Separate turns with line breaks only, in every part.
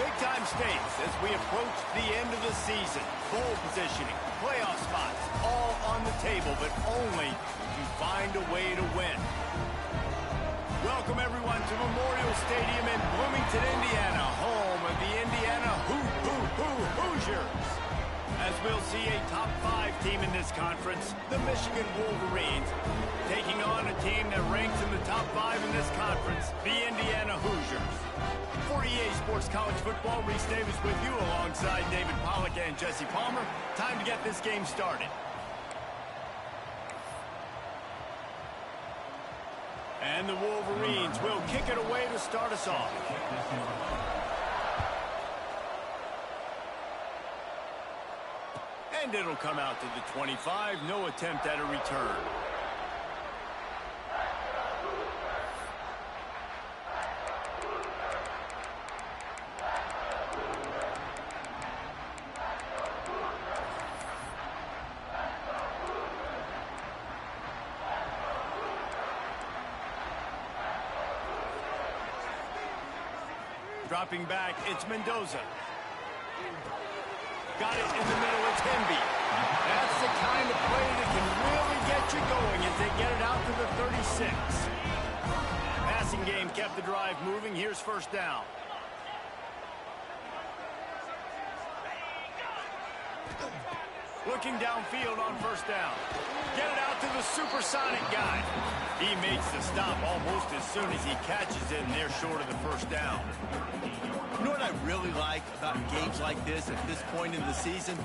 Big-time stakes as we approach the end of the season. Bowl positioning, playoff spots, all on the table, but only if you find a way to win. Welcome, everyone, to Memorial Stadium in Bloomington, Indiana, home of the Indiana Hoosiers. As we'll see a top 5 team in this conference, the Michigan Wolverines, taking on a team that ranks in the top 5 in this conference, the Indiana Hoosiers. For EA Sports College Football, Reese Davis with you alongside David Pollack and Jesse Palmer. Time to get this game started. And the Wolverines will kick it away to start us off. And it'll come out to the 25. No attempt at a return. Dropping back, it's Mendoza. Got it in the middle, it's Hemby. That's the kind of play that can really get you going as they get it out to the 36. Passing game kept the drive moving. Here's first down. Looking downfield on first down. Get it out to the supersonic guy. He makes the stop almost as soon as he catches it, and they're short of the first down. You know what I really like about games like this at this point in the season?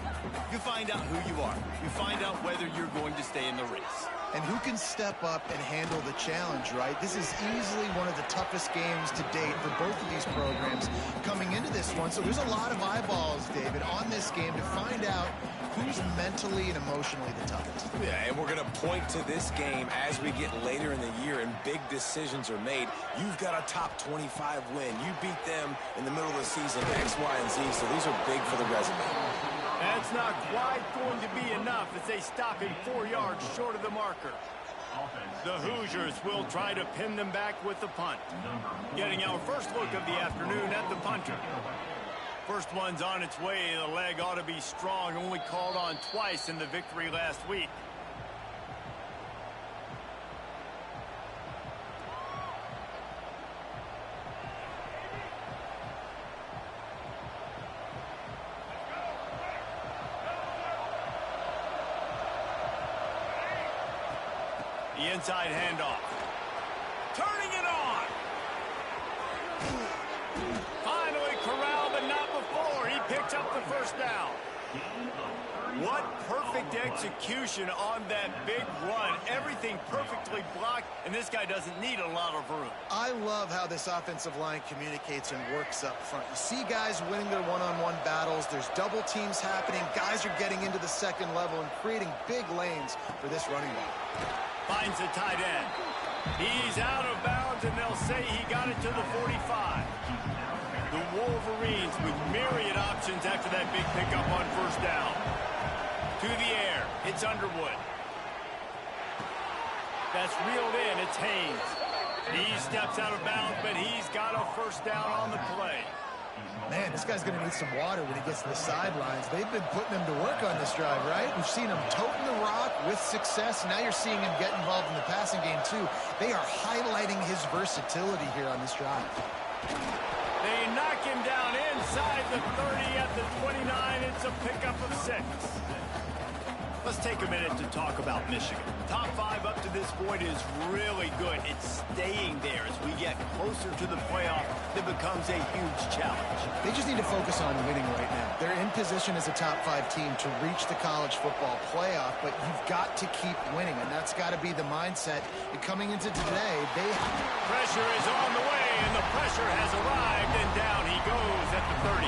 You find out who you are. You find out whether you're going to stay in the race.
And who can step up and handle the challenge, right? This is easily one of the toughest games to date for both of these programs coming into this one. So there's a lot of eyeballs, David, on this game to find out who's mentally and emotionally the toughest.
Yeah, and we're going to point to this game as we get later in the year and big decisions are made. You've got a top 25 win. You beat them in the middle of the season, X, Y, and Z, so these are big for the resume.
That's not quite going to be enough as they stop him 4 yards short of the marker. The Hoosiers will try to pin them back with the punt. Getting our first look of the afternoon at the punter. First one's on its way. The leg ought to be strong. Only called on twice in the victory last week. The inside handoff. Turning it on. Finally corralled, but not before. He picks up the first down. What perfect execution on that big run. Everything perfectly blocked, and this guy doesn't need a lot of room.
I love how this offensive line communicates and works up front. You see guys winning their one-on-one battles. There's double teams happening. Guys are getting into the second level and creating big lanes for this running back.
Finds the tight end. He's out of bounds, and they'll say he got it to the 45. The Wolverines with myriad options after that big pickup on first down. To the air, it's Underwood. That's reeled in, it's Haynes. He steps out of bounds, but he's got a first down on the play.
Man, this guy's going to need some water when he gets to the sidelines. They've been putting him to work on this drive, right? We've seen him toting the rock with success. Now you're seeing him get involved in the passing game, too. They are highlighting his versatility here on this drive.
They knock him down inside the 30 at the 29. It's a pickup of 6. Let's take a minute to talk about Michigan. Top 5 up to this point is really good. It's staying there as we get closer to the playoff. That becomes a huge challenge.
They just need to focus on winning right now. They're in position as a top 5 team to reach the college football playoff, but you've got to keep winning, and that's got to be the mindset. And coming into today,
pressure is on the way, and the pressure has arrived, and down he goes at the 30.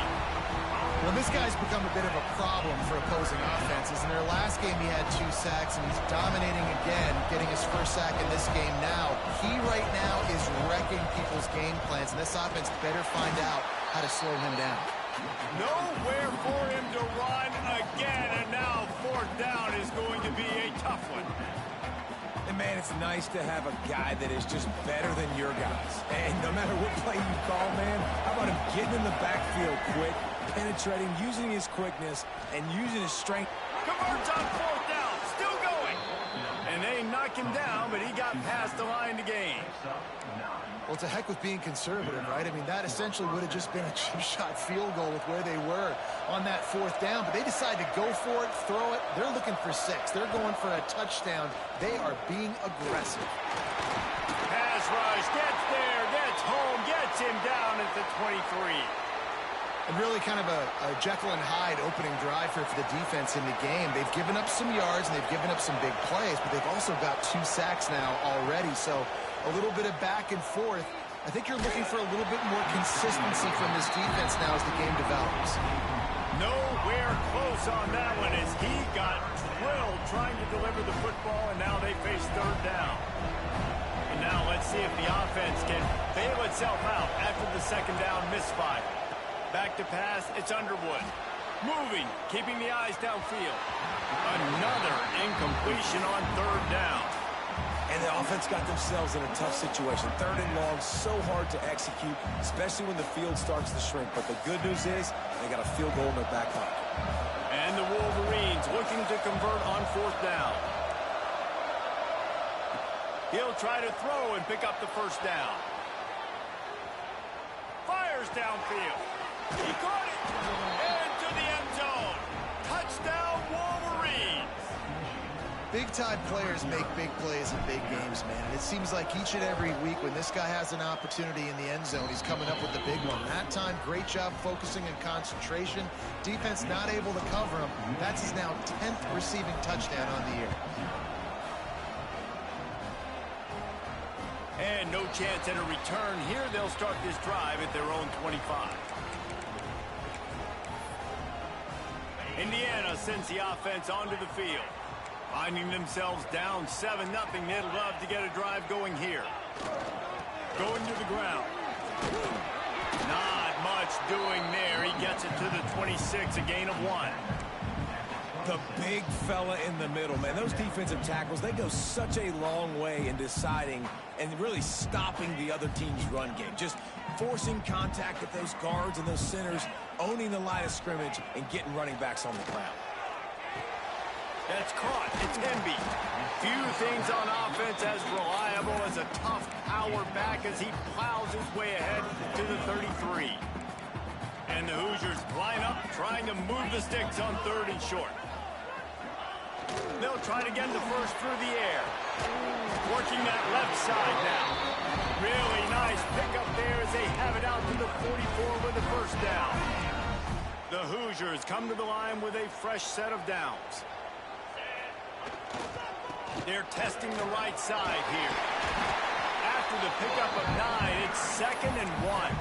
Well, this guy's become a bit of a problem for opposing offenses. In their last game, he had 2 sacks, and he's dominating again, getting his first sack in this game now. He right now is wrecking people's game plans, and this offense better find out how to slow him down.
Nowhere for him to run again, and now 4th down is going to be a tough one.
And, man, it's nice to have a guy that is just better than your guys. And no matter what play you call, man, how about him getting in the backfield quick, penetrating, using his quickness, and using his strength.
Converts on fourth down, still going. And they knock him down, but he got past the line to gain.
Well, to heck with being conservative, right? I mean, that essentially would have just been a chip shot field goal with where they were on that fourth down. But they decide to go for it, throw it. They're looking for 6. They're going for a touchdown. They are being aggressive.
Pass rush, gets there, gets home, gets him down at the 23.
And really kind of a Jekyll and Hyde opening drive for the defense in the game. They've given up some yards and they've given up some big plays, but they've also got 2 sacks now already. So a little bit of back and forth. I think you're looking for a little bit more consistency from this defense now as the game develops.
Nowhere close on that one as he got drilled trying to deliver the football, and now they face third down. And now let's see if the offense can bail itself out after the second down misfire. Back to pass, it's Underwood. Moving, keeping the eyes downfield. Another incompletion on third down.
And the offense got themselves in a tough situation. Third and long, so hard to execute, especially when the field starts to shrink. But the good news is they got a field goal in their back pocket.
And the Wolverines looking to convert on fourth down. He'll try to throw and pick up the first down. Fires downfield. He caught it. Into the end zone. Touchdown, Wolverines.
Big-time players make big plays in big games, man. And it seems like each and every week when this guy has an opportunity in the end zone, he's coming up with the big one. That time, great job focusing and concentration. Defense not able to cover him. That's his now 10th receiving touchdown on the year.
And no chance at a return here. They'll start this drive at their own 25. Indiana sends the offense onto the field. Finding themselves down 7-0, they'd love to get a drive going here. Going to the ground. Not much doing there. He gets it to the 26, a gain of 1.
The big fella in the middle, man. Those defensive tackles, they go such a long way in deciding and really stopping the other team's run game. Just forcing contact with those guards and those centers, owning the line of scrimmage, and getting running backs on the ground.
That's caught. It's Hemby. Few things on offense as reliable as a tough power back as he plows his way ahead to the 33. And the Hoosiers line up, trying to move the sticks on third and short. They'll try to get the first through the air. Working that left side now. Really nice pickup there as they have it out to the 44 with the first down. The Hoosiers come to the line with a fresh set of downs. They're testing the right side here. After the pickup of 9, it's 2nd and 1.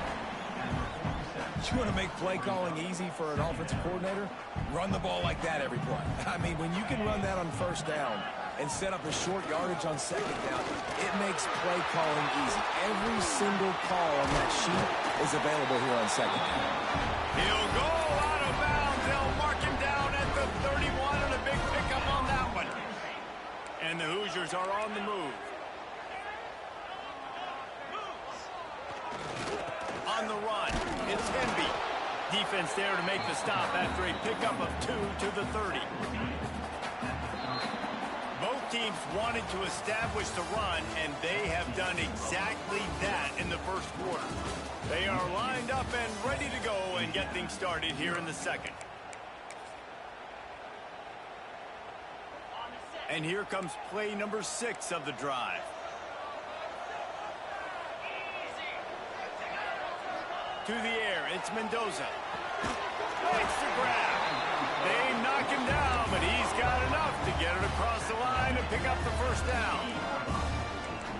You want to make play calling easy for an offensive coordinator? Run the ball like that every play. I mean, when you can run that on first down and set up a short yardage on second down, it makes play calling easy. Every single call on that sheet is available here on second down.
He'll go out of bounds. They'll mark him down at the 31 and a big pickup on that one. And the Hoosiers are on the move. On the run, it's Hemby. Defense there to make the stop after a pickup of 2 to the 30. Both teams wanted to establish the run, and they have done exactly that in the first quarter. They are lined up and ready to go and get things started here in the second. And here comes play number 6 of the drive. To the air, it's Mendoza. Makes the grab. They knock him down, but he's got enough to get it across the line and pick up the first down.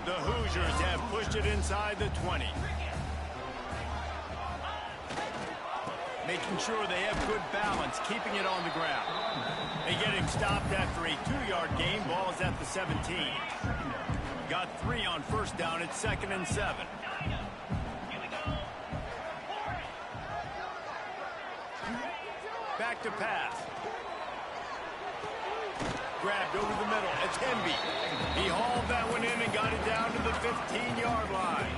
The Hoosiers have pushed it inside the 20. Making sure they have good balance, keeping it on the ground. They get him stopped after a 2-yard gain. Ball is at the 17. Got 3 on first down. It's 2nd and 7. Back to pass. Grabbed over the middle. It's Hemby. He hauled that one in and got it down to the 15-yard line.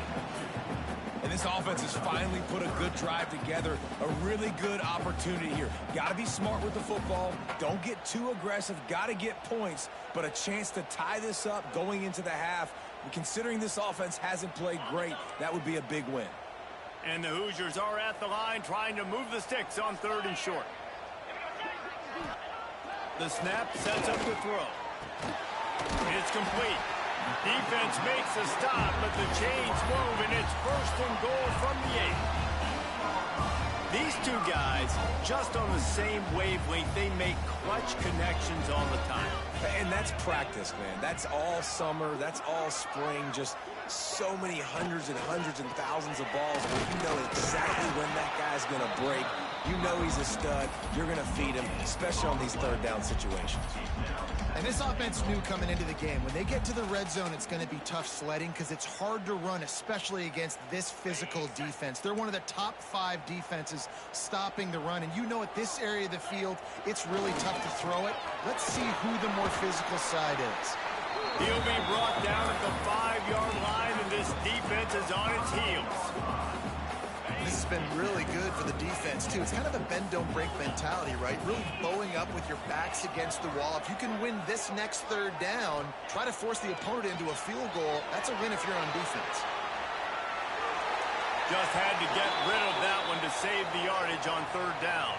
this offense has finally put a good drive together. A really good opportunity here. Got to be smart with the football. Don't get too aggressive. Got to get points. But a chance to tie this up going into the half. Considering this offense hasn't played great, that would be a big win.
And the Hoosiers are at the line trying to move the sticks on 3rd and short. The snap sets up the throw. It's complete. Defense makes a stop, but the chains move, and it's 1st and goal from the 8. These two guys, just on the same wavelength, they make clutch connections all the time.
And that's practice, man. That's all summer. That's all spring. Just so many hundreds and thousands of balls where you know exactly when that guy's going to break. You know he's a stud. You're going to feed him, especially on these 3rd down situations.
And this offense knew coming into the game, when they get to the red zone, it's going to be tough sledding because it's hard to run, especially against this physical defense. They're one of the top 5 defenses stopping the run. And you know at this area of the field, it's really tough to throw it. Let's see who the more physical side is.
He'll be brought down at the 5-yard line, and this defense is on its heels.
This has been really good for the defense, too. It's kind of a bend-don't-break mentality, right? Really bowing up with your backs against the wall. If you can win this next 3rd down, try to force the opponent into a field goal. That's a win if you're on defense.
Just had to get rid of that one to save the yardage on 3rd down.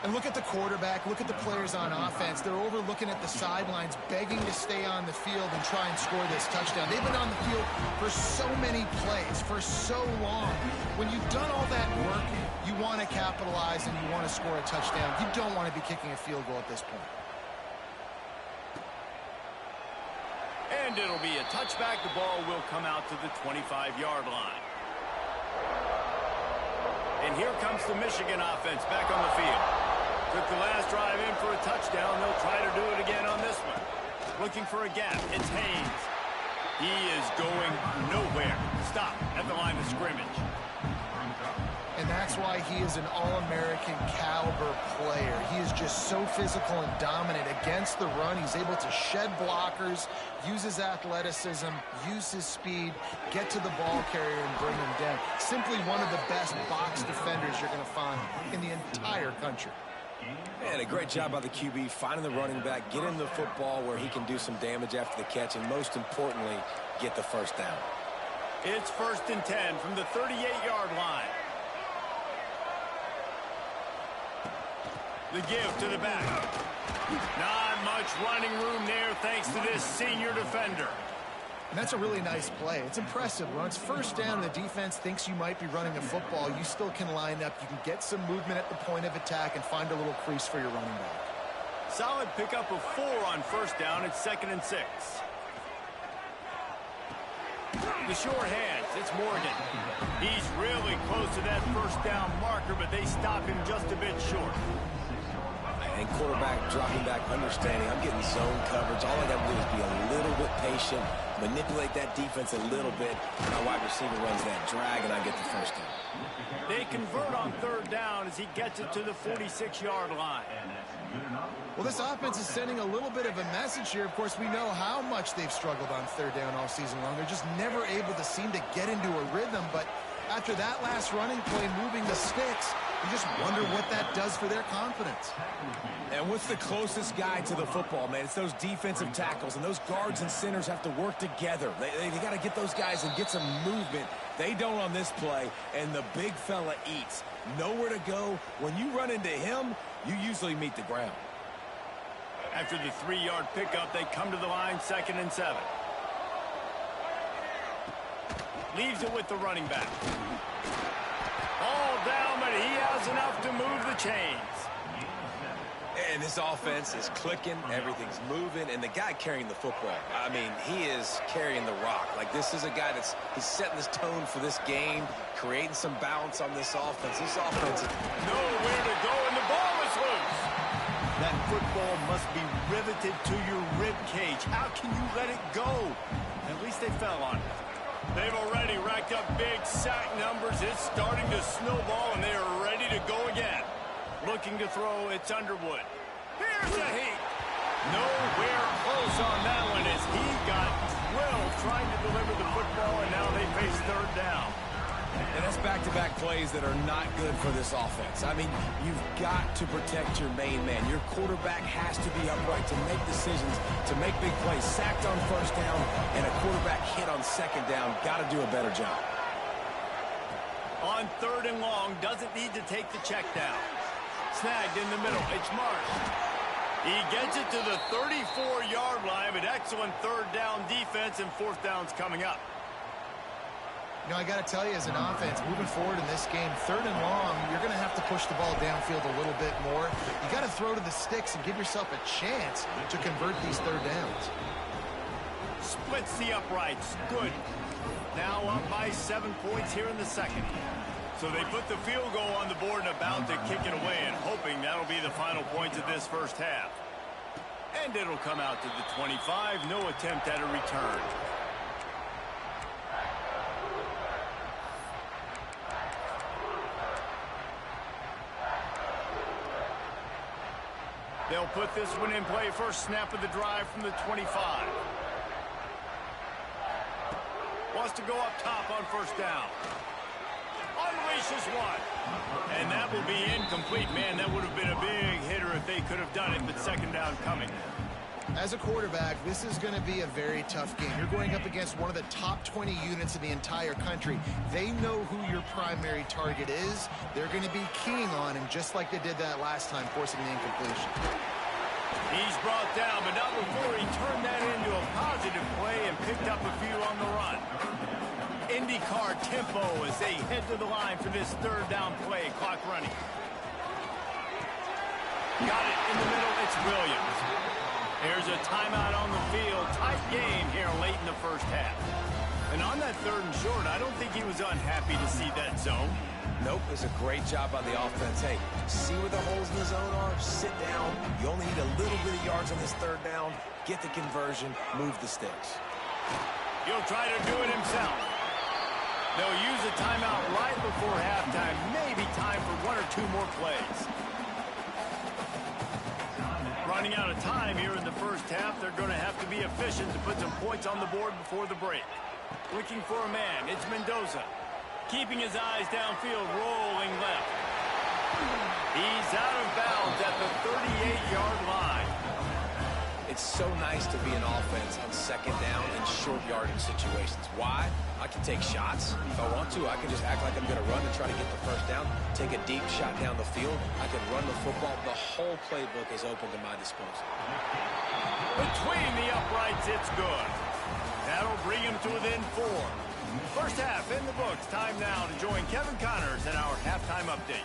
And look at the quarterback, look at the players on offense. They're overlooking at the sidelines, begging to stay on the field and try and score this touchdown. They've been on the field for so many plays, for so long. When you've done all that work, you want to capitalize and you want to score a touchdown. You don't want to be kicking a field goal at this point.
And it'll be a touchback. The ball will come out to the 25-yard line. And here comes the Michigan offense back on the field. Took the last drive in for a touchdown. They'll try to do it again on this one. Looking for a gap. It's Haynes. He is going nowhere. Stop at the line of scrimmage.
And that's why he is an All-American caliber player. He is just so physical and dominant against the run. He's able to shed blockers, use his athleticism, use his speed, get to the ball carrier and bring him down. Simply one of the best box defenders you're going to find in the entire country.
And a great job by the QB finding the running back, getting the football where he can do some damage after the catch, and most importantly, get the 1st down.
It's 1st and 10 from the 38-yard line. The give to the back. Not much running room there thanks to this senior defender.
And that's a really nice play. It's impressive. When it's 1st down and the defense thinks you might be running a football, you still can line up. You can get some movement at the point of attack and find a little crease for your running back.
Solid pickup of 4 on 1st down. It's 2nd and 6. The short hands, it's Morgan. He's really close to that 1st down marker, but they stop him just a bit short.
And quarterback dropping back, understanding I'm getting zone coverage. All I got to do is be a little bit patient, manipulate that defense a little bit. My wide receiver runs that drag, and I get the 1st down.
They convert on 3rd down as he gets it to the 46-yard line.
Well, this offense is sending a little bit of a message here. Of course, we know how much they've struggled on 3rd down all season long. They're just never able to seem to get into a rhythm. But after that last running play, moving the sticks, you just wonder what that does for their confidence.
And what's the closest guy to the football, man? It's those defensive tackles, and those guards and centers have to work together. They got to get those guys and get some movement. They don't on this play, and the big fella eats. Nowhere to go. When you run into him, you usually meet the ground.
After the 3-yard pickup, they come to the line, 2nd and 7. Leaves it with the running back. All down, but he has enough to move the chains.
And this offense is clicking, everything's moving, and the guy carrying the football, I mean, he is carrying the rock. Like, this is a guy he's setting this tone for this game, creating some balance on this offense. This offense is
nowhere to go, and the ball is loose. That football must be riveted to your rib cage. How can you let it go? At least they fell on it. They've already racked up big sack numbers. It's starting to snowball, and they are ready to go again. Looking to throw, it's Underwood. Here's a heat. Nowhere close on that one as he got drilled trying to deliver the football, and now they face 3rd down.
And that's back-to-back plays that are not good for this offense. I mean, you've got to protect your main man. Your quarterback has to be upright to make decisions, to make big plays. Sacked on first down and a quarterback hit on second down. Got to do a better job.
On 3rd and long, doesn't need to take the check down. Snagged in the middle. It's Marsh. He gets it to the 34-yard line, but excellent 3rd down defense, and 4th down's coming up.
You know, I got to tell you, as an offense, moving forward in this game, 3rd and long, you're going to have to push the ball downfield a little bit more. You got to throw to the sticks and give yourself a chance to convert these 3rd downs.
Splits the uprights. Good. Now up by 7 points here in the second. So they put the field goal on the board and about to kick it away, and hoping that'll be the final points of this first half. And it'll come out to the 25. No attempt at a return. They'll put this one in play. First snap of the drive from the 25. Wants to go up top on first down. Unleashes one. And that will be incomplete. Man, that would have been a big hitter if they could have done it, but second down coming.
As a quarterback, this is going to be a very tough game. You're going up against one of the top 20 units in the entire country. They know who your primary target is. They're going to be keying on him just like they did that last time, forcing the incompletion.
He's brought down, but not before he turned that into a positive play and picked up a few on the run. IndyCar tempo as they head to the line for this 3rd down play. Clock running. Got it in the middle. It's Williams. Here's a timeout on the field. Tight game here late in the first half. And on that 3rd and short, I don't think he was unhappy to see that zone.
Nope, it's a great job by the offense. Hey, see where the holes in the zone are? Sit down. You only need a little bit of yards on this 3rd down. Get the conversion. Move the sticks.
He'll try to do it himself. They'll use a timeout right before halftime. Maybe time for 1 or 2 more plays. Running out of time here in the first half. They're going to have to be efficient to put some points on the board before the break. Looking for a man. It's Mendoza. Keeping his eyes downfield, rolling left. He's out of bounds at the 38-yard line.
It's so nice to be an offense on second down in short yardage situations. Why? I can take shots. If I want to, I can just act like I'm going to run and try to get the first down, take a deep shot down the field. I can run the football. The whole playbook is open to my disposal.
Between the uprights, it's good. That'll bring him to within 4. First half in the books. Time now to join Kevin Connors in our halftime update.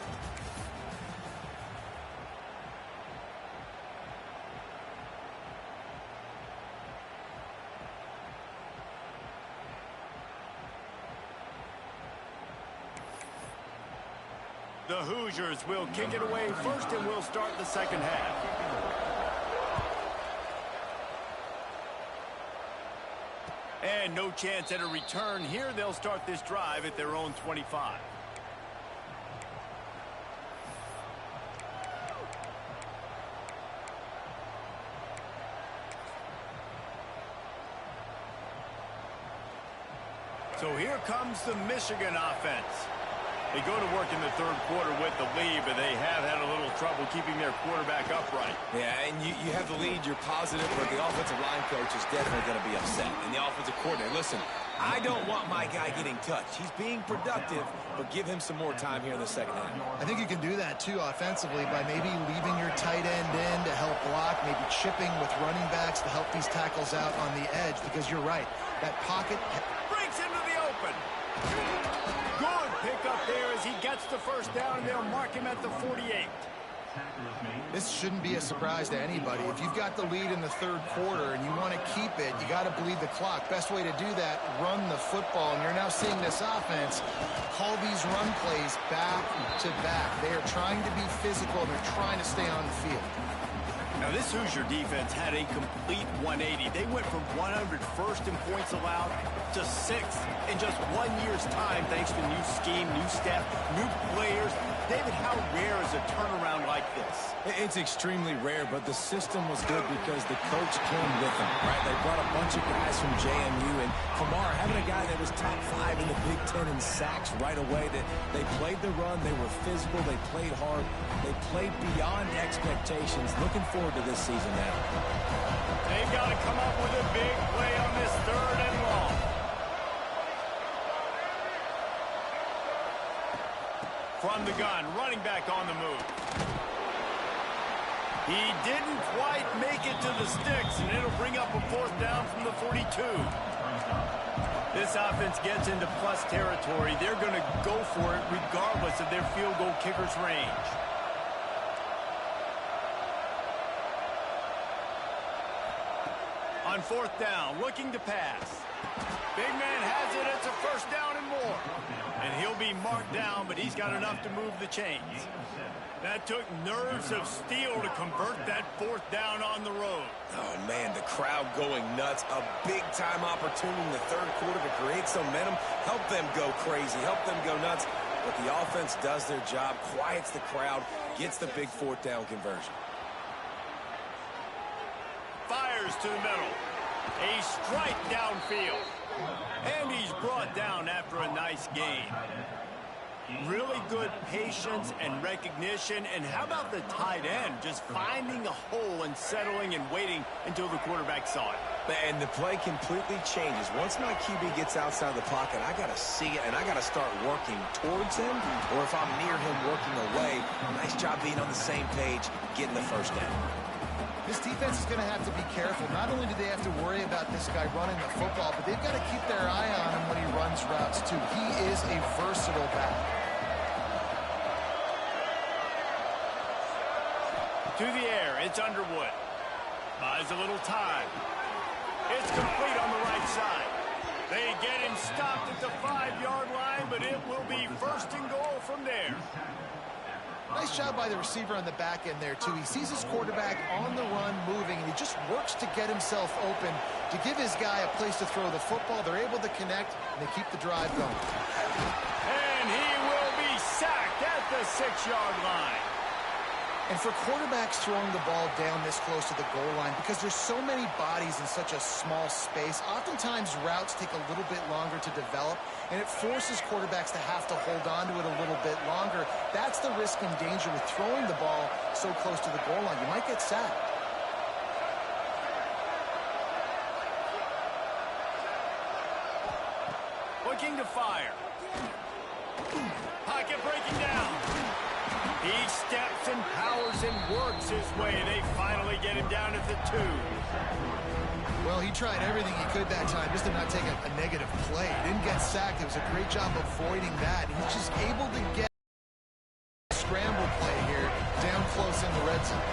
The Hoosiers will kick it away first, and we'll start the second half. And no chance at a return here. They'll start this drive at their own 25. So here comes the Michigan offense. They go to work in the 3rd quarter with the lead, but they have had a little trouble keeping their quarterback upright.
Yeah, and you have the lead, you're positive, but the offensive line coach is definitely going to be upset. And the offensive coordinator, listen, I don't want my guy getting touched. He's being productive, but give him some more time here in the second half.
I think you can do that, too, offensively, by maybe leaving your tight end in to help block, maybe chipping with running backs to help these tackles out on the edge, because you're right. That pocket
breaks into the open. Good pick up there as he gets the first down, and they'll mark him at the 48.
This shouldn't be a surprise to anybody. If you've got the lead in the 3rd quarter and you want to keep it, you got to bleed the clock. Best way to do that, run the football. And you're now seeing this offense call these run plays back to back. They are trying to be physical. They're trying to stay on the field.
Now, this Hoosier defense had a complete 180. They went from 101st in points allowed to 6th in just 1 year's time thanks to new scheme, new staff, new players. David, how rare is a turnaround like this?
It's extremely rare, but the system was good because the coach came with them, right? They brought a bunch of guys from JMU, and Kamara, having a guy that was top 5 in the Big Ten in sacks right away, that they played the run, they were physical, they played hard, they played beyond expectations. Looking forward to this season now.
They've got to come up with a big play on this 3rd and long. From the gun, running back on the move. He didn't quite make it to the sticks, and it'll bring up a 4th down from the 42. This offense gets into plus territory. They're going to go for it regardless of their field goal kicker's range. On 4th down, looking to pass. Big man has it. It's a 1st down and more. And he'll be marked down, but he's got enough to move the chains. That took nerves of steel to convert that 4th down on the road.
Oh, man, the crowd going nuts. A big-time opportunity in the 3rd quarter to create some momentum. Help them go crazy. Help them go nuts. But the offense does their job, quiets the crowd, gets the big 4th down conversion.
Fires to the middle. A strike downfield. And he's brought down after a nice gain. Really good patience and recognition. And how about the tight end just finding a hole and settling and waiting until the quarterback saw it?
And the play completely changes. Once my QB gets outside the pocket, I got to see it, and I got to start working towards him, or if I'm near him, working away. Nice job being on the same page, getting the 1st down.
This defense is going to have to be careful. Not only do they have to worry about this guy running the football, but they've got to keep their eye on him when he runs routes, too. He is a versatile back.
To the air, it's Underwood. Buys a little time. It's complete on the right side. They get him stopped at the 5-yard line, but it will be 1st and goal from there.
Nice job by the receiver on the back end there, too. He sees his quarterback on the run moving, and he just works to get himself open to give his guy a place to throw the football. They're able to connect, and they keep the drive going.
And he will be sacked at the 6-yard line.
And for quarterbacks throwing the ball down this close to the goal line, because there's so many bodies in such a small space, oftentimes routes take a little bit longer to develop, and it forces quarterbacks to have to hold on to it a little bit longer. That's the risk and danger with throwing the ball so close to the goal line. You might get sacked.
Looking to fire. Pocket breaking down. He steps and powers and works his way. They finally get him down at the 2.
Well, he tried everything he could that time just to not take a negative play. He didn't get sacked. It was a great job avoiding that. He's just able to get a scramble play here down close in the red zone.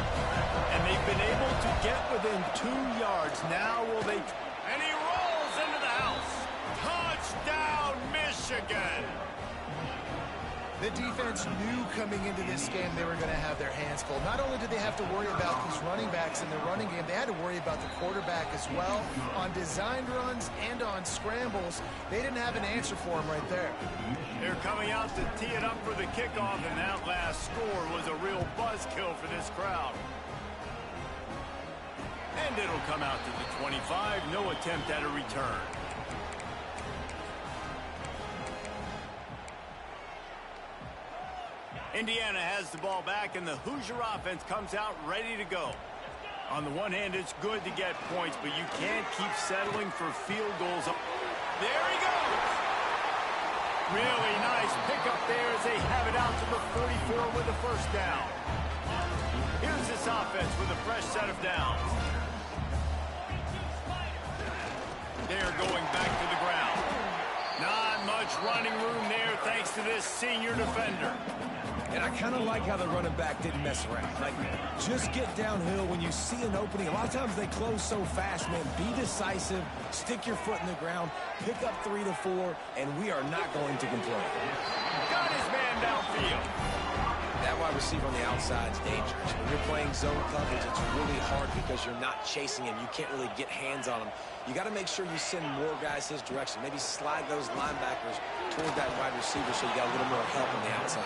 And they've been able to get within 2 yards. Now will they... And he rolls into the house. Touchdown, Michigan!
The defense knew coming into this game they were going to have their hands full. Not only did they have to worry about these running backs in the running game, they had to worry about the quarterback as well. On designed runs and on scrambles, they didn't have an answer for him right there.
They're coming out to tee it up for the kickoff, and that last score was a real buzzkill for this crowd. And it'll come out to the 25. No attempt at a return. Indiana has the ball back, and the Hoosier offense comes out ready to go. On the one hand, it's good to get points, but you can't keep settling for field goals. There he goes! Really nice pickup there as they have it out to the 44 with the 1st down. Here's this offense with a fresh set of downs. They're going back to the ground. Not much running room there thanks to this senior defender.
And I kind of like how the running back didn't mess around. Like, just get downhill when you see an opening. A lot of times they close so fast, man. Be decisive, stick your foot in the ground, pick up 3 to 4, and we are not going to complain.
Got his man downfield.
That wide wide receiver on the outside is dangerous. When you're playing zone coverage, it's really hard because you're not chasing him. You can't really get hands on him. You got to make sure you send more guys his direction. Maybe slide those linebackers toward that wide receiver so you got a little more help on the outside.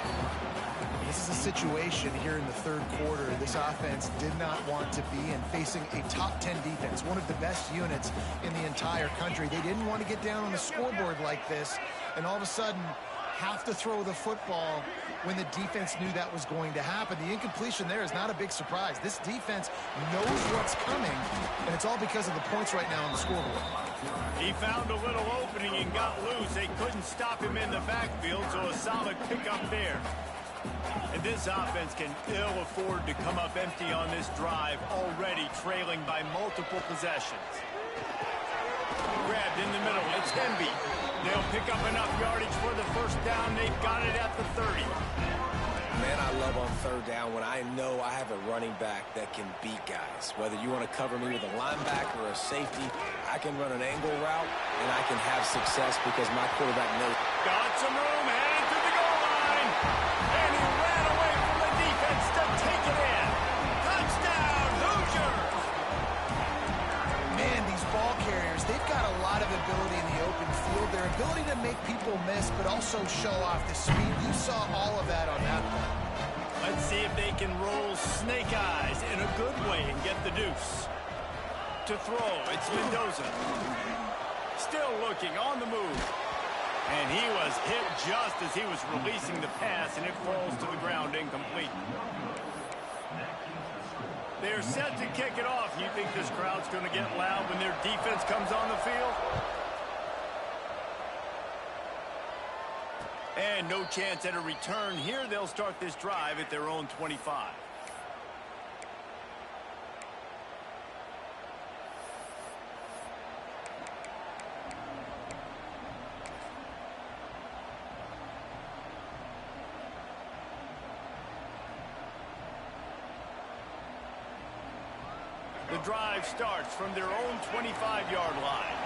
This is a situation here in the third quarter this offense did not want to be in, facing a top 10 defense, one of the best units in the entire country. They didn't want to get down on the scoreboard like this, and all of a sudden have to throw the football when the defense knew that was going to happen. The incompletion there is not a big surprise. This defense knows what's coming, and it's all because of the points right now on the scoreboard.
He found a little opening and got loose. They couldn't stop him in the backfield, so a solid pickup there. And this offense can ill afford to come up empty on this drive, already trailing by multiple possessions. Grabbed in the middle. It's Hemby. They'll pick up enough yardage for the first down. They've got it at the 30.
Man, I love on third down when I know I have a running back that can beat guys. Whether you want to cover me with a linebacker or a safety, I can run an angle route, and I can have success because my quarterback knows.
Got some room, headed to the goal line. And he ran away from the defense to take it in. Touchdown, Hoosiers!
Man, these ball carriers, they've got a lot of ability in the open field. Their ability to make people miss, but also show off the speed. You saw all of that on that play.
Let's see if they can roll snake eyes in a good way and get the deuce. To throw, it's Mendoza. Still looking, on the move. And he was hit just as he was releasing the pass, and it falls to the ground incomplete. They're set to kick it off. You think this crowd's going to get loud when their defense comes on the field? And no chance at a return here. They'll start this drive at their own 25. The drive starts from their own 25-yard line.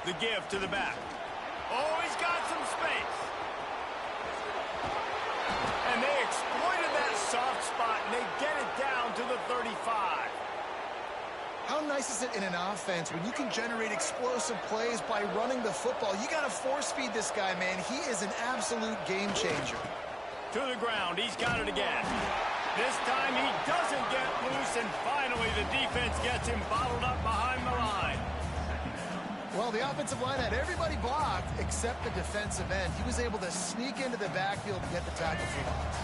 The give to the back. Oh, he's got some space. And they exploited that soft spot, and they get it down to the 35.
How nice is it in an offense when you can generate explosive plays by running the football? You got to force feed this guy, man. He is an absolute game changer.
To the ground, he's got it again. This time he doesn't get loose, and finally the defense gets him bottled up behind the line.
Well, the offensive line had everybody blocked except the defensive end. He was able to sneak into the backfield and get the tackle for loss.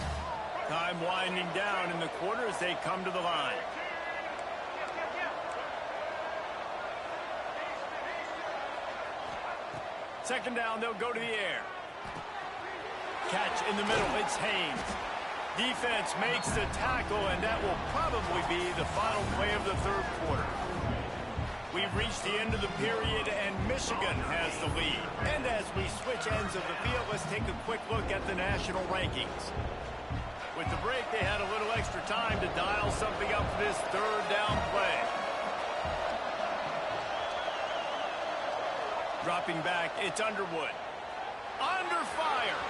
Time winding down in the quarter as they come to the line. Second down, they'll go to the air. Catch in the middle, it's Haynes. Defense makes the tackle, and that will probably be the final play of the third quarter. We've reached the end of the period, and Michigan has the lead. And as we switch ends of the field, let's take a quick look at the national rankings. With the break, they had a little extra time to dial something up for this third down play. Dropping back, it's Underwood. Under fire.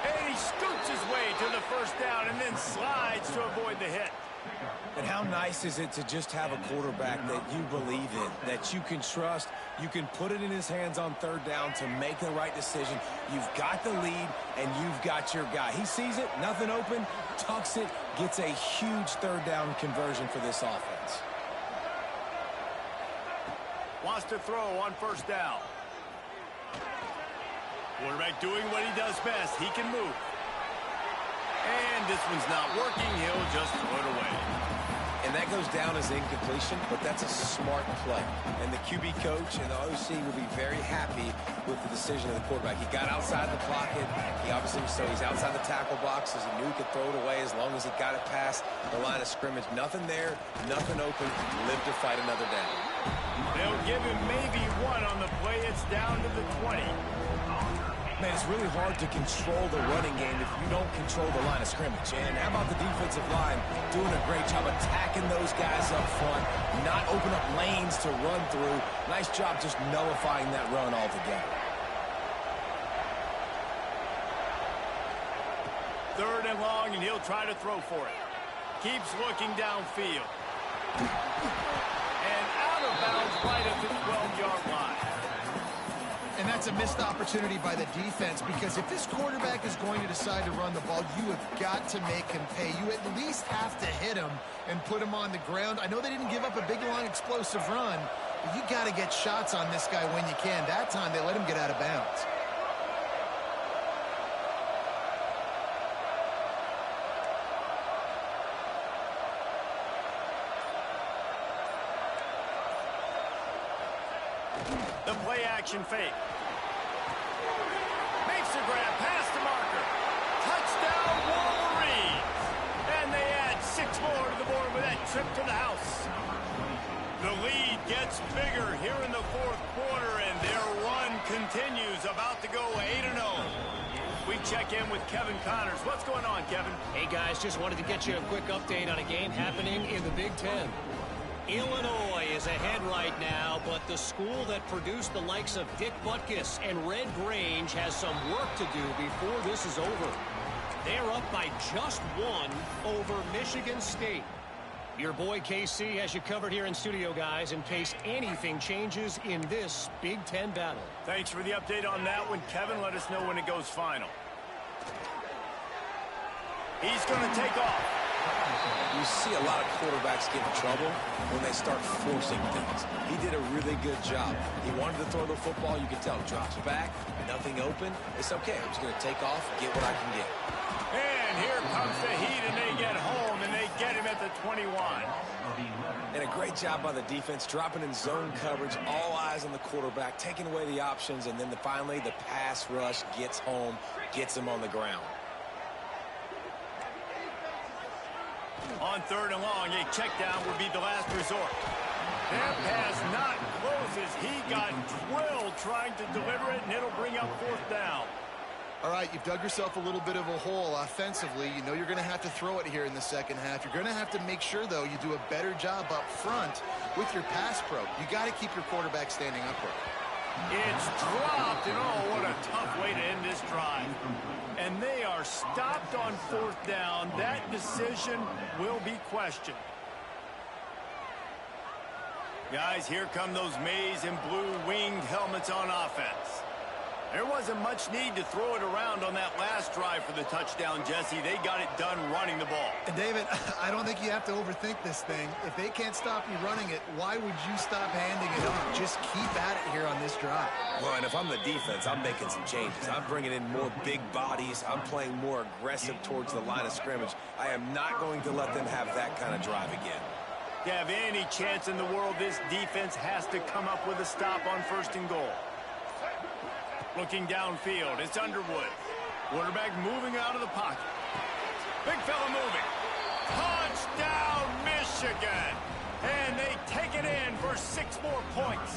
And he scoots his way to the first down and then slides to avoid the hit.
And how nice is it to just have a quarterback that you believe in, that you can trust, you can put it in his hands on third down to make the right decision. You've got the lead, and you've got your guy. He sees it, nothing open, tucks it, gets a huge third down conversion for this offense.
Wants to throw on first down. Quarterback doing what he does best. He can move. And this one's not working. He'll just throw it away.
And that goes down as incompletion, but that's a smart play. And the QB coach and the OC will be very happy with the decision of the quarterback. He got outside the pocket. He obviously, so he's outside the tackle box, as he knew he could throw it away as long as he got it past the line of scrimmage. Nothing there, nothing open. Live to fight another down.
They'll give him maybe one on the play. It's down to the 20.
Man, it's really hard to control the running game if you don't control the line of scrimmage. And how about the defensive line doing a great job attacking those guys up front, not open up lanes to run through. Nice job just nullifying that run altogether.
3rd and long, and he'll try to throw for it. Keeps looking downfield. And out of bounds right at the 12-yard line.
And that's a missed opportunity by the defense, because if this quarterback is going to decide to run the ball, you have got to make him pay. You at least have to hit him and put him on the ground. I know they didn't give up a big, long, explosive run, but you got to get shots on this guy when you can. That time, they let him get out of bounds.
The play-action fake. Makes the grab, past the marker. Touchdown, Wolverines! And they add 6 more to the board with that trip to the house. The lead gets bigger here in the 4th quarter, and their run continues, about to go 8-0. We check in with Kevin Connors. What's going on, Kevin?
Hey, guys, just wanted to get you a quick update on a game happening in the Big Ten. Illinois is ahead right now, but the school that produced the likes of Dick Butkus and Red Grange has some work to do before this is over. They're up by just 1 over Michigan State. Your boy KC has you covered here in studio, guys, in case anything changes in this Big Ten battle.
Thanks for the update on that one, Kevin. Let us know when it goes final. He's going to take off.
You see a lot of quarterbacks get in trouble when they start forcing things. He did a really good job. He wanted to throw the football. You can tell. Drops back, nothing open. It's okay. I'm just going to take off, get what I can get.
And here comes the Heat, and they get home, and they get him at the 21.
And a great job by the defense, dropping in zone coverage, all eyes on the quarterback, taking away the options, and then finally the pass rush gets home, gets him on the ground.
On 3rd and long, a check down would be the last resort. That pass not close as he got drilled trying to deliver it, and it'll bring up 4th down.
All right, you've dug yourself a little bit of a hole offensively. You know you're going to have to throw it here in the second half. You're going to have to make sure, though, you do a better job up front with your pass pro. You got to keep your quarterback standing upright.
It's dropped, and oh, what a tough way to end this drive. And they are stopped on 4th down. That decision will be questioned. Guys, here come those maize and blue winged helmets on offense. There wasn't much need to throw it around on that last drive for the touchdown, Jesse. They got it done running the ball.
And David, I don't think you have to overthink this thing. If they can't stop you running it, why would you stop handing it off? Just keep at it here on this drive.
Well, and if I'm the defense, I'm making some changes. I'm bringing in more big bodies. I'm playing more aggressive towards the line of scrimmage. I am not going to let them have that kind of drive again.
To have any chance in the world, this defense has to come up with a stop on 1st and goal. Looking downfield, it's Underwood. Quarterback moving out of the pocket. Big fella moving. Touchdown, Michigan! And they take it in for 6 more points.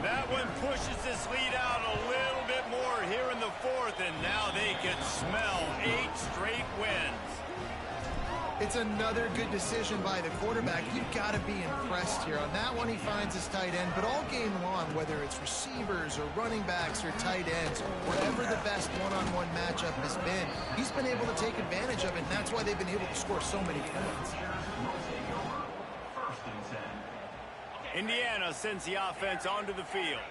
That one pushes this lead out a little bit more here in the 4th, and now they can smell 8 straight wins.
It's another good decision by the quarterback. You've got to be impressed here. On that one, he finds his tight end. But all game long, whether it's receivers or running backs or tight ends, wherever the best one-on-one matchup has been, he's been able to take advantage of it, and that's why they've been able to score so many points.
Indiana sends the offense onto the field.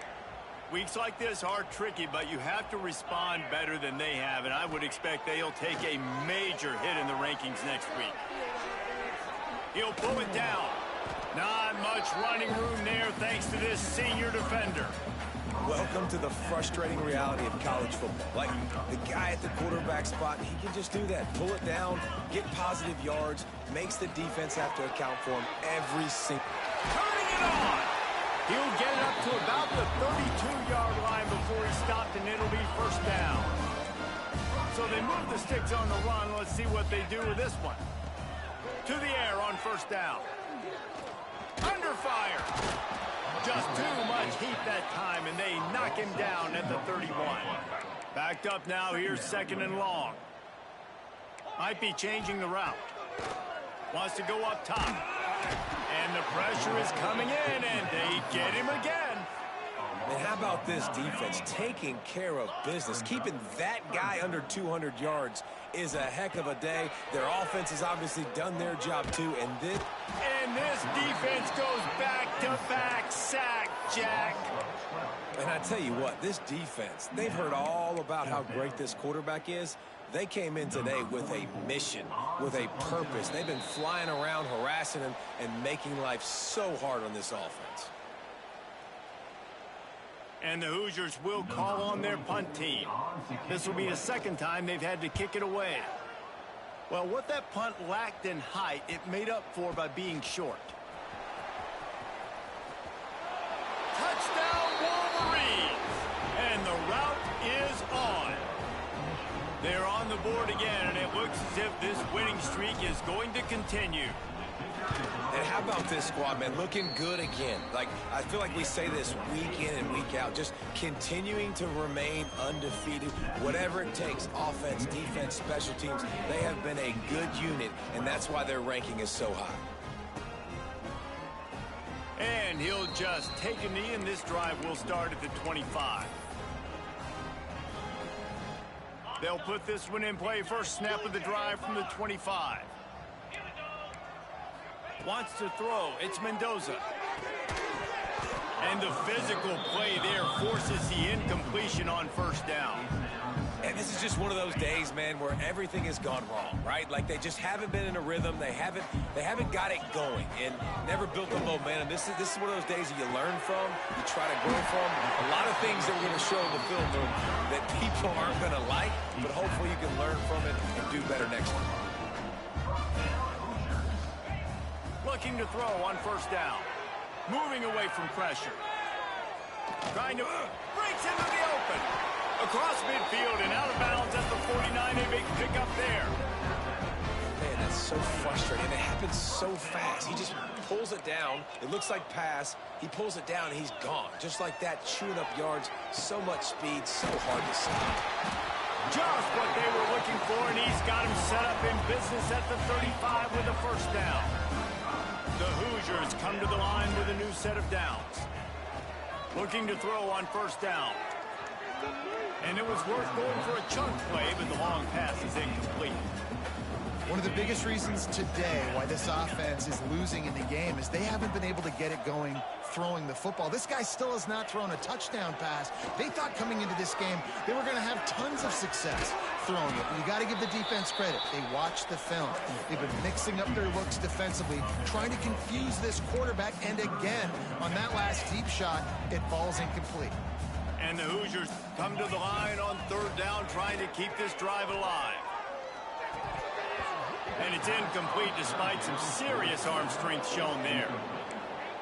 Weeks like this are tricky, but you have to respond better than they have, and I would expect they'll take a major hit in the rankings next week. He'll pull it down. Not much running room there thanks to this senior defender.
Welcome to the frustrating reality of college football. Like, the guy at the quarterback spot, he can just do that. Pull it down, get positive yards, makes the defense have to account for him every single...
Turning it on! He'll get it up to about the 32-yard line before he stopped, and it'll be 1st down. So they move the sticks on the run. Let's see what they do with this one. To the air on 1st down. Under fire. Just too much heat that time, and they knock him down at the 31. Backed up now. Here's 2nd and long. Might be changing the route. Wants to go up top. And the pressure is coming in, and they get him again.
And how how about this defense taking care of business? Keeping that guy under 200 yards is a heck of a day. Their offense has obviously done their job too, and this
defense goes back-to-back sack, Jack.
And I tell you what, this defense, they've heard all about how great this quarterback is. They came in today with a mission, with a purpose. They've been flying around, harassing him, and making life so hard on this offense.
And the Hoosiers will call on their punt team. This will be the second time they've had to kick it away. Well, what that punt lacked in height, it made up for by being short. Touchdown, Wolverines! And the route is on. They're on the board again, and it looks as if this winning streak is going to continue.
And how about this squad, man? Looking good again. Like, I feel like we say this week in and week out, just continuing to remain undefeated. Whatever it takes, offense, defense, special teams, they have been a good unit, and that's why their ranking is so high.
And he'll just take a knee, and this drive will start at the 25. They'll put this one in play. First snap of the drive from the 25. Wants to throw. It's Mendoza. And the physical play there forces the incompletion on first down.
And this is just one of those days, man, where everything has gone wrong, right? Like they just haven't been in a rhythm. They haven't got it going and never built the momentum. This is one of those days that you learn from, you try to grow from. A lot of things that we're going to show in the film room that people aren't going to like, but hopefully you can learn from it and do better next time.
Looking to throw on first down. Moving away from pressure. Trying to breaks into the open. Across midfield and out of bounds at the 49. A big pickup there.
Man, that's so frustrating. It happens so fast. He just pulls it down. It looks like pass. He pulls it down and he's gone. Just like that, chewing up yards. So much speed, so hard to stop.
Just what they were looking for, and he's got him set up in business at the 35 with a first down. The Hoosiers come to the line with a new set of downs. Looking to throw on first down. And it was worth going for a chunk play, but the long pass is incomplete.
One of the biggest reasons today why this offense is losing in the game is they haven't been able to get it going throwing the football. This guy still has not thrown a touchdown pass. They thought coming into this game they were going to have tons of success throwing it. But you got to give the defense credit. They watched the film. They've been mixing up their looks defensively, trying to confuse this quarterback. And again, on that last deep shot, it falls incomplete.
And the Hoosiers come to the line on third down, trying to keep this drive alive. And it's incomplete despite some serious arm strength shown there.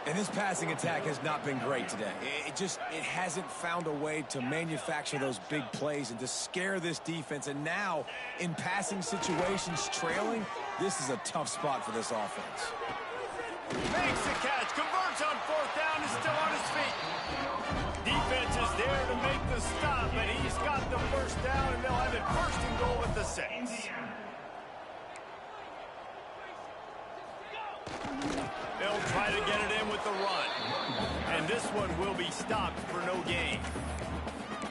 And this passing attack has not been great today. It hasn't found a way to manufacture those big plays and to scare this defense. And now, in passing situations, trailing, this is a tough spot for this offense.
Makes the catch, converts on fourth down, is still on his feet. Defense is there to make the stop, but he's got the first down, and they'll have it first and goal at the 6. They'll try to get it in with the run. And this one will be stopped for no gain.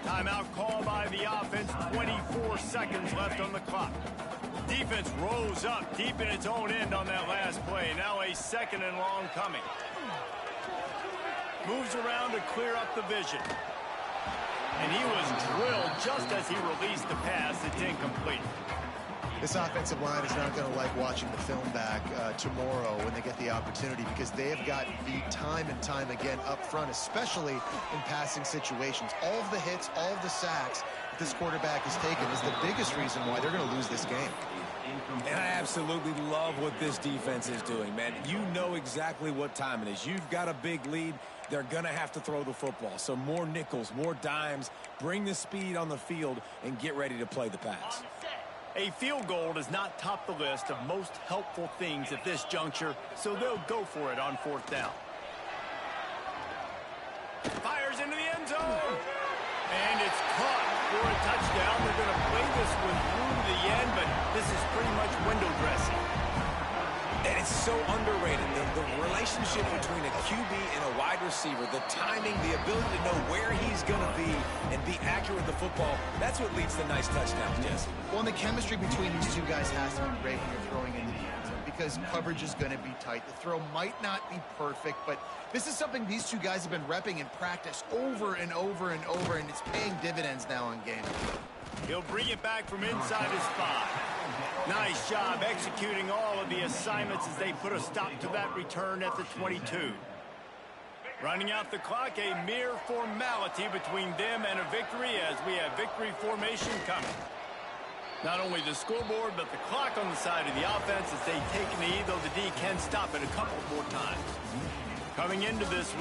Timeout call by the offense. 24 seconds left on the clock. Defense rose up deep in its own end on that last play. Now a second and long coming. Moves around to clear up the vision. And he was drilled just as he released the pass. It's incomplete.
This offensive line is not going to like watching the film back tomorrow when they get the opportunity, because they have got beat time and time again up front, especially in passing situations. All of the hits, all of the sacks that this quarterback has taken is the biggest reason why they're going to lose this game.
And I absolutely love what this defense is doing, man. You know exactly what time it is. You've got a big lead. They're going to have to throw the football. So more nickels, more dimes, bring the speed on the field, and get ready to play the pass.
A field goal does not top the list of most helpful things at this juncture, so they'll go for it on fourth down. Fires into the end zone. And it's caught for a touchdown. They're going to play this one through to the end, but this is pretty much window dressing.
And it's so underrated, the relationship between a QB and a wide receiver, the timing, the ability to know where he's going to be and be accurate with the football, that's what leads to nice touchdowns, Jesse.
Well, and the chemistry between these two guys has to be great when you're throwing into the end zone because coverage is going to be tight. The throw might not be perfect, but this is something these two guys have been repping in practice over and over and over, and it's paying dividends now in game.
He'll bring it back from inside his 5. Nice job executing all of the assignments as they put a stop to that return at the 22. Running out the clock, a mere formality between them and a victory as we have victory formation coming. Not only the scoreboard, but the clock on the side of the offense as they take a knee, though the D can stop it a couple more times. Coming into this one.